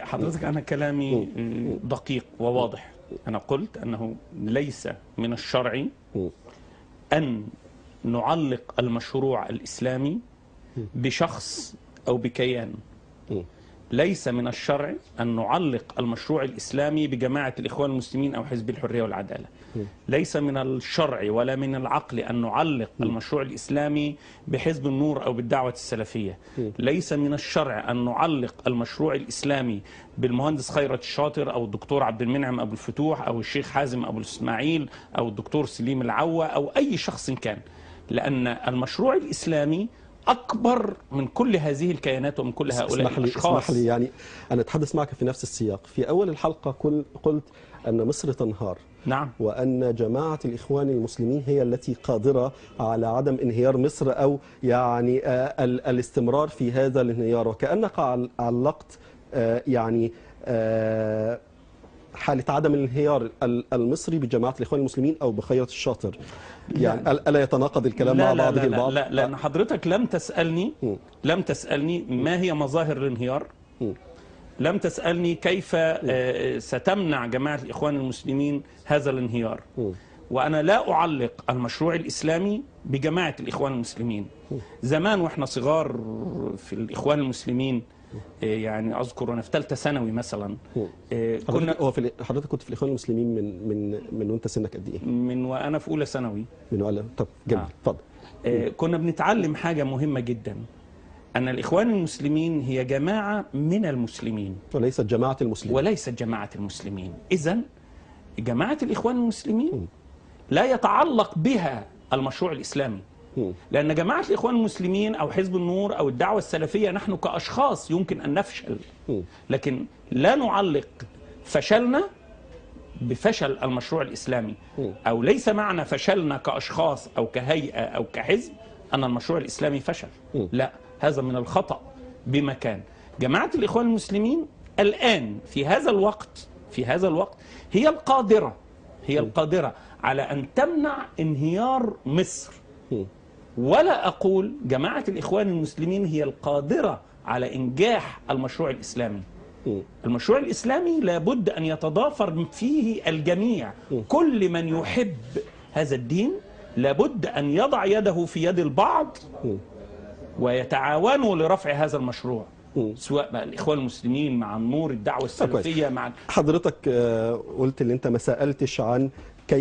حضرتك أنا كلامي دقيق وواضح. أنا قلت أنه ليس من الشرع أن نعلق المشروع الإسلامي بشخص أو بكيان. ليس من الشرع أن نعلق المشروع الإسلامي بجماعة الإخوان المسلمين أو حزب الحرية والعدالة. ليس من الشرع ولا من العقل أن نعلق المشروع الإسلامي بحزب النور أو بالدعوة السلفية. ليس من الشرع أن نعلق المشروع الإسلامي بالمهندس خيرت الشاطر أو الدكتور عبد المنعم أبو الفتوح أو الشيخ حازم أبو الإسماعيل أو الدكتور سليم العوة أو أي شخص كان، لأن المشروع الإسلامي أكبر من كل هذه الكيانات ومن كل هؤلاء الأشخاص. اسمح لي يعني أنا أتحدث معك في نفس السياق. في أول الحلقة قلت أن مصر تنهار، نعم، وأن جماعة الإخوان المسلمين هي التي قادرة على عدم انهيار مصر أو يعني الاستمرار في هذا الانهيار، وكأنك علقت يعني حالة عدم الانهيار المصري بجماعة الإخوان المسلمين أو بخيرت الشاطر. يعني ألا يتناقض الكلام مع بعضه البعض؟ لا، لأن حضرتك لم تسألني ما هي مظاهر الانهيار. لم تسألني كيف ستمنع جماعة الإخوان المسلمين هذا الانهيار. وأنا لا أعلق المشروع الإسلامي بجماعة الإخوان المسلمين. زمان وإحنا صغار في الإخوان المسلمين، يعني أذكر أنا في ثالثة ثانوي مثلا، حضرتك كنت في الإخوان المسلمين من وأنت سنك قد إيه؟ من وأنا في أولى ثانوي. طب جميل، اتفضل. كنا بنتعلم حاجة مهمة جدا، أن الإخوان المسلمين هي جماعة من المسلمين وليست جماعة المسلمين. إذن جماعة الإخوان المسلمين لا يتعلق بها المشروع الإسلامي، لأن جماعة الإخوان المسلمين أو حزب النور أو الدعوة السلفية نحن كأشخاص يمكن أن نفشل، لكن لا نعلق فشلنا بفشل المشروع الإسلامي، أو ليس معنى فشلنا كأشخاص أو كهيئة أو كحزب أن المشروع الإسلامي فشل. لا، هذا من الخطأ بمكان. جماعة الإخوان المسلمين الآن في هذا الوقت هي القادرة على أن تمنع انهيار مصر. ولا أقول جماعة الإخوان المسلمين هي القادرة على إنجاح المشروع الإسلامي. المشروع الإسلامي لابد أن يتضافر فيه الجميع. كل من يحب هذا الدين لابد أن يضع يده في يد البعض ويتعاونوا لرفع هذا المشروع، سواء بقى الإخوان المسلمين مع النور، الدعوة السلفية مع حضرتك قلت ان انت ما سألتش عن